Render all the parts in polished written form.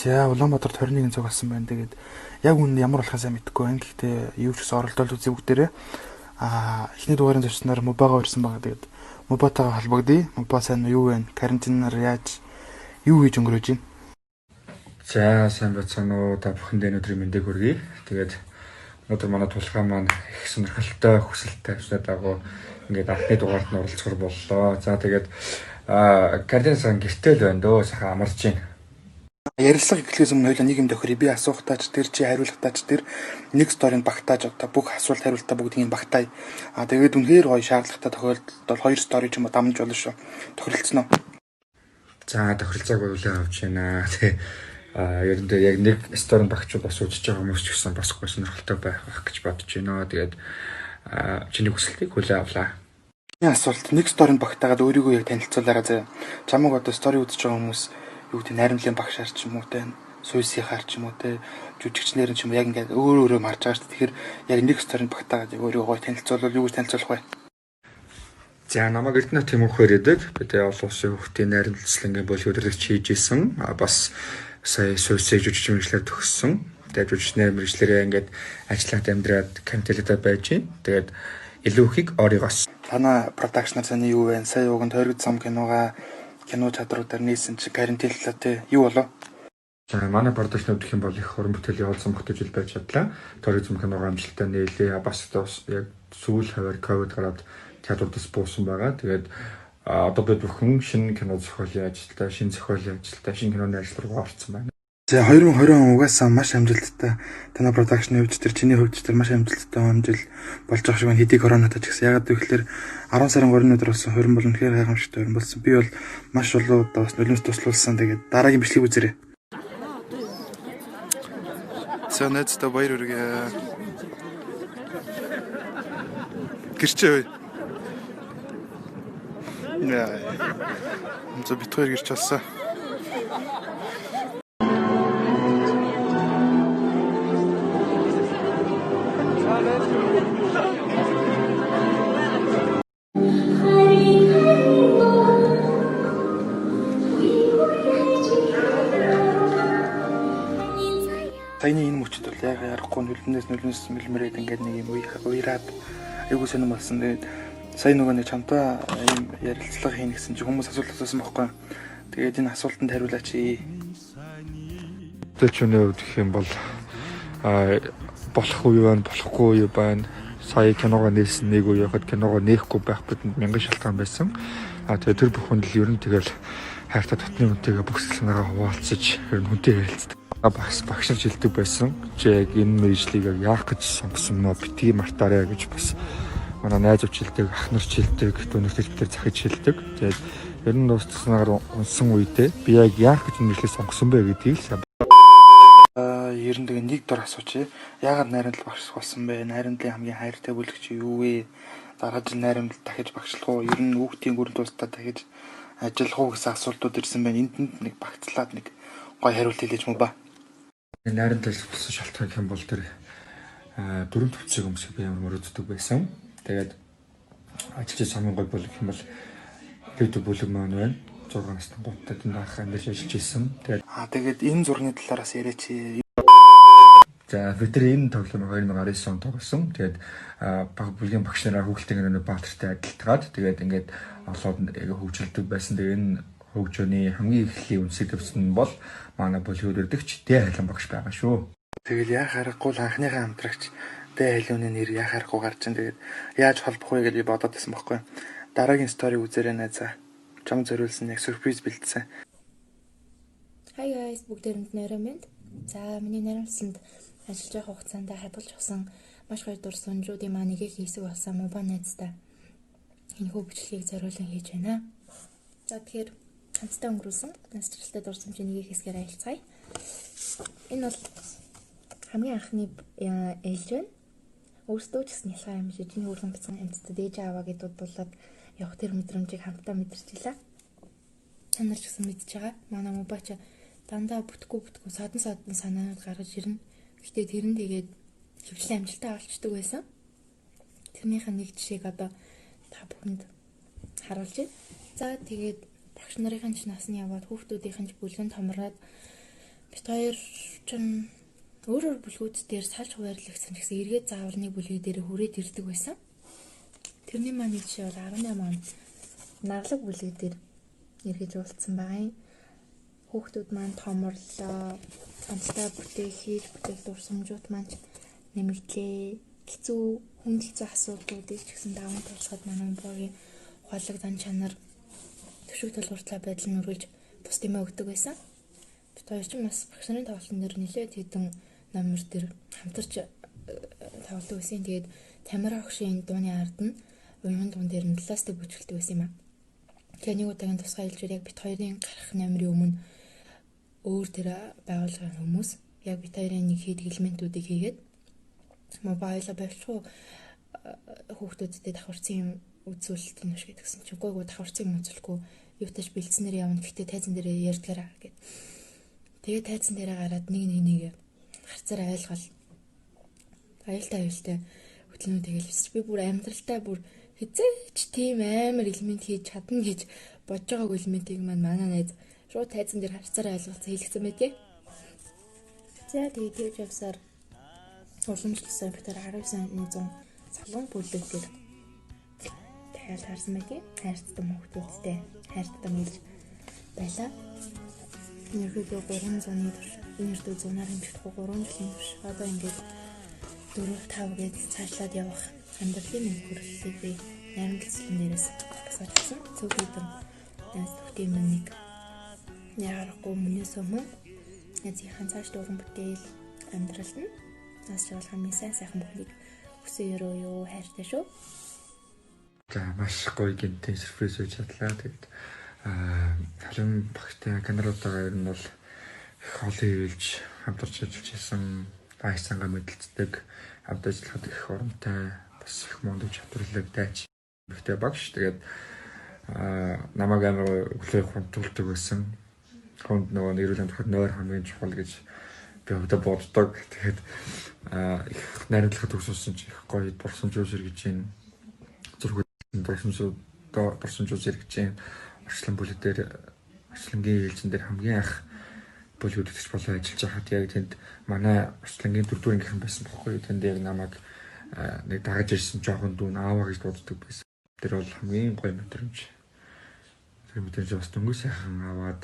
За Улаанбаатарт 21 цаг болсон байна. Тэгээд яг үн ямар болохоо сайн мэдэхгүй байна. Гэхдээ юу ч гэсэн оролдол үзье бүгдээрээ. Эхний дугаарын зочноор Мубагаа ирсэн байгаа. Тэгээд Мубатайгаа холбогдъё. Муба сайн юу вэ? Карантинаар яаж юу хийж өнгөрөөж байна? За сайн байцгаана уу? Та бүхэнд өнөөдрийн мэндийг хүргэе. Тэгээд өнөөдөр манай тулхаа маань их сонирхолтой хүсэлтэй ажиллаад байгаа. Ингээд анхны дугаарт нь оролцохор боллоо. За тэгээд карантин гэртэл байна дөө. Саха амарч байна. Ярилцлага эхлэхээс өмнө хоёулаа нэг юм тохирё. Би асуухтаач тэр чи хариулахтаач тэр нэг сторид багтааж одоо бүх асуулт хариултаа бүгдийг нь багтаая. Тэгээд үнэхээр гоё шаардлагатай тохиолдолд хоёр стори ч юм уу дамж болно шүү. Тохиролцсон уу? За тохиролцоог болоо авч байна. Тэгээ ерөндөө яг нэг сторид багчууд бас үзэж байгаа хүмүүс ч гэсэн бас гоё сонирхолтой байх гэж бодож байна. Тэгээд чиний хүсэлтийг хүлээн авлаа. Асуулт нэг сторид багтаагаад өөрийгөө яг танилцуулаарай заяа. Чамаг одоо стори үзэж байгаа хүмүүс юу гэдэг найрамдлын багшаар ч юм уу те суйсихаар ч юм уу те жүжигчнэр ч юм яг ингээд өөрөө марж байгаа шүү. Тэгэхээр яг нэг сторид багтаагаад яг өөрийгөө гоё танилцуулбал юу гэж танилцуулах вэ? За намайг Эрдэнэ Тэмүхээр идэг. Би тэгээ олон улсын хүүхдийн найрамдлалын бүлэг өдрлөгч хийж исэн. Бас сая суйсээ жүжигч мэргэжлэр төгссөн. Тэгээ жүжигчнэр мэргэжлэрээ ингээд ажиллаад амьдраад кантелэдэ байж байна. Тэгээд илүү ихийг оройгоос. Танаа продакшнаар саний юу вэ? Сая уг нь тойрог зам кино чадруудаар нээсэн чи карантинлаа те юу болов? За манай продакшн гэх юм бол их уран бүтээлийн олзон бүтээж байж чадлаа. Туризм киногийн амжилттай нээлээ. Бас яг сүүл хавар ковид гараад театруудаас буусан байгаа. Тэгээд одоо бид бүхэн шинэ кино зохиолын ажилдаа, шинэ зохиолын ажилдаа, шинэ киноны ажил руу орсон байна. За 2020 он угаасаа маш амжилттай. Танай продакшны хувьд тэр чиний хувьд тэр маш амжилттай жил болж байгаа шиг байна. Хэдий коронавитой ч гэсэн. Ягаад гэвэл 10 сарын 20-ны өдөр болсон 20 бол үнэхээр гайхамшигтай өрн болсон. Би бол маш олон удаа бас нулимс туслуулсан. Тэгээд дараагийн бичлэг үзээрэй. За найзтай баяр хүргэе. Гэрчээ. Яа. За бид хоёр гэрч болсон. Саяны энэ мөчд бол яг ярахгүй нулимс мэлмэрээд ингээд нэг юм уяраад айгуу сонирм болсон. Тэгээд сая нөгөө нэг чамтай ийм ярилцлага хийнэ гэсэн чи хүмүүс асуулт асуусан байхгүй. Тэгээд энэ асуултанд хариулаач. Тэчүнээ гэх юм бол болох уу байна, болохгүй юу байна. Сая киногоо нээсэн нэг үе явахад киногоо нээхгүй байх бидэнд мянган шалтгаан байсан. Тэгээд тэр бүхэнд л ер нь тэгэл хайртай дотны хүнтэйгээ бүх сэтгэлнийгаа хуваалцаж ер нь хүнтэй ярилцдаг. Багшилж хэлдэг байсан. Чи яг энэ мэргэжлийг яах гэж сонгосон нөө битгий мартаарай гэж бас манай найз өвчлөлтэй ах нар хэлдэг, дүүнэртэй бид захиж хэлдэг. Тэгээд ер нь дуустсанаар унсан үедээ би яг яах гэж мэргэжлийг сонгосон бэ гэдгийг л Ер нь тэгээ нэг дор асуучих. Яагаад найрамдал багш болсон бэ? Найрамдлын хамгийн хайртай бүлэг чи юу вэ? Дараа жил найрамдал дахиж багшлах уу? Ер нь хүүхдийн гүрэн тусдаа дахиж ажиллах уу гэсэн асуултууд ирсэн байна. Энд нэг багтлаад нэг гой хариулт хэлээж мөн ба. Найрамдал болсон шалтгаан гэх юм бол тэр дөрөв төвцөг өмсөг би ямар мөрөддөг байсан. Тэгээд ажилч хамгийн гой бүлэг гэх юм бол дэвдэг бүлэг маань байна. 6 настай гутад энэ ах амьдарч ажиллаж исэн. Тэгээд энэ зургийн талаараас яриач. За бид нар энэ тоглоом 2019 онд тоглосон. Тэгээд баг бүлгийн багш нараа хүүхэлтэй гэнэ Баатартай адилтгаад тэгээд ингээд олоод хөгжүүлдэг байсан. Тэгээд энэ хөгжөөний хамгийн эхлэлийн үнсэг төвсөн бол манай бүлгийн өдөрдөгч Дэ Хайлан багш байгаа шүү. Тэгэл яах аргагүй анхныхаа хамтрагч Дэ Хайлууны нэр яах аргагүй гарч ин тэгээд яаж холбох вэ гэж би бодоод байсан байхгүй. Дараагийн стори үзээрэй найзаа. Чам зориулсан яг сюрприз бэлдсэн. Hi guys, бүгдээрэнд нэрэн мэнд. За миний найрамдсанд ажиллаж байх хугацаанд хадгалж авсан маш гоё дурсан жуудын маа нэгийг хийсэг болсон Муба найзтай энэ хүү бичлэгийг зориулан хийж байна. За тэгэхээр хамтдаа өнгөрүүлсэн насжилттай дурсан чи нэгийг хийсгээр аялцгаая. Энэ бол хамгийн анхны ээлж байна. Өөрсдөө ч гэсэн ялгаа юм шиг чиний үрлэн бяцхан амьтдад ээж аваа гэдүүд дуулаад явах тэр мэдрэмжийг хамтдаа мэдэрчлээ. Та нар ч гэсэн мэдж байгаа. Манай Муба ч дандаа бүтгэхгүй садан санаад гаргаж ирнэ. Гэхдээ тэр нь тэгээд хөвчлийн амжилтаа олчдөг байсан. Тэрнийх нь нэг жишээг одоо та бүхэнд харуулж байна. За тэгээд багш нарын ч нас нь яваад хүүхдүүдийн ч бүлгэн томроод Бид хоёр чинь өөр бүлгүүд дээр салж хуваарлагдсан гэсэн эргээд зааварны бүлэг дээр хүрээд ирдэг байсан. Тэрний маань нэг жишээ бол 18 онд Наглаг бүлэг дээр эргэж уулзсан байгаа юм. Хүүхдүүд маань томорлоо. Цамцтай бүтээх, хийж бүтээх дурсамжууд маань нэмэгдлээ. Хэцүү хүндлцэн асуудлуудыг ч гэсэн даван туулахад манай Умбогийн ухаалаг зан чанар төшөг тулгууртлаа байдал нь үргэлж бус дэмэ өгдөг байсан. Бид хоёр ч бас багш нарын тоглолтын дээр нэлээд хэдэн номер дээр хамтарч тоглодог байсан. Тэгээд Тамира огшийн дууны ард нь уян дуун дээр нь пластик бүжгэлдэг байсан юм аа. Тэгээ нэг удаагийн тусгай хэлжээр яг бид хоёрын гарах номерын өмнө өөр тэр байгууллагын хүмүүс яг бид хоёрын нэг хэд элементүүдийг хийгээд мобайло барьчихгүй хүүхдүүдэд давхарцсан юм үзүүлэлт нь шүү гэдгсэн чинь гойгоо давхарцсан юм үзүүлэхгүй юутаж бэлдснээр явна гэхдээ тайзан дээрээ ярьдгаараа гэд. Тэгээд тайзан дээрээ гараад нэг харцаар айлгал аюултай хөдөлгөөн тэгэл бичиж би бүр амьдралдаа бүр хизээч тийм амар элемент хийж чадна гэж бодож байгааг элементийг манай найз шууд тайзан дээр харцаар айлгалцсан хэлгэсэн байдгийг. За тэгээд тэгж явсаар уламжлалсан бид 19 салон бүлэг дээр дахиад харсан байдгийг. Хайрцдаг хүүхдүүдтэй хайрцдаг мэлж байлаа. Нэрхүү 300-ны турш энэ эрдүү зунаар хэмжихгүй 3 жилийн турш одоо ингээд 4-5 гэж цаашлаад явах амьдралын нэг хүрлийг би найрамдлалын дээрээс асуусан. Цөөхөдөн найз төвтийн нэг яарахгүй өмнөөс өмнө эцгийн цааш дуран бүтээл амьдралд нь нас жавал хамгийн сайхан бүхнийг хүсээ өрөө юу хайртай шүү. За маш гоё гинтэй сюрприз хийж чадлаа. Тэгээд халуун багтай канаруудаа ер нь бол их олон хөвлж хамтарч ажиллаж байсан байцаангаа мэдлцдэг хамт ажиллахад их оромтой бас их мундаг чадварлаг дайч ихтэй багш. Тэгээд намайг амар өглөө хунтуулдаг байсан. Хонд нөгөө нэрүүлэн тохиол нойр хамгийн чухал гэж би өдөө боддог. Тэгээд их найрамдлахад төгссөн чи их гоё дурсамжууд сэргэж гин зургууд дурсамжууд сэргэж гин орчлон бүлэг дээр орчлонгийн ээлжин дээр хамгийн анх бүлгүүд өгч болоо ажиллаж хахад яг тэнд манай орчлонгийн дөрөвдүгээр байсан байхгүй. Тэнд яг намайг нэг дагаж ирсэн жоохон дүүн ааваа гэж дууддаг байсан. Тэр бол хамгийн гоё мэдрэмж. Тэр мэдрэмж бас дөнгөж сайхан аваад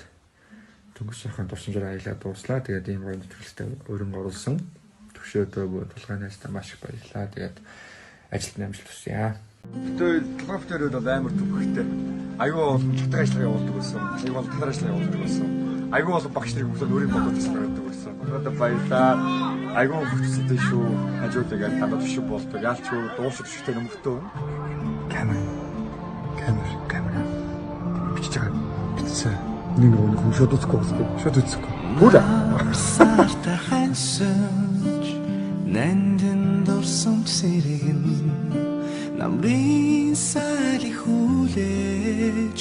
дөнгөж сайхан дурсамжаар аялаад дууслаа. Тэгээд ийм гоё мэдрэлтэй өрн оруулсан. Төвшөөдөө тулгаанаас та маш их баярлалаа. Тэгээд ажилд амжилт хүсье. Тэгвэл талбартууд бол амар төвхтэй. Аюу бол чатгай ажиллагаа явуулдаг байсан. Аюу бол талаар ажиллагаа явуулдаг байсан. Аюу бол багш нарыг бүгд өөрийн бодож ажилладаг байсан. Одоо баярлалаа. Аюу хөтөлтэй шүү. Хажууд яг танаа төшөг болдог. Яалч юу дуушиг төшөгтэй нөмөртөө. Камера. Бичиж байгаа. Бичсэн. Нэг хүн шууд үзэхгүй байна. Шууд үзэхгүй. Бүлэ. Сарта хансаж нандин дурсам сэргэн намрын сали хүлээж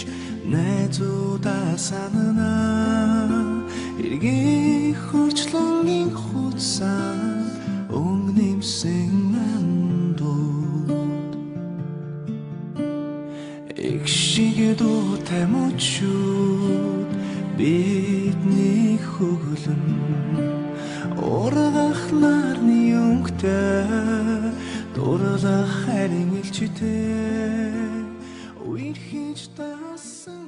найзуудаа санана эргээ хөрчлөнгийн хуцсан өнгнэмсэн мандууд экшиг дуутай мөчүүд бидний хөглөн ургах нарны өнгөтэй дурлах харин илчтэй үер хийж тасан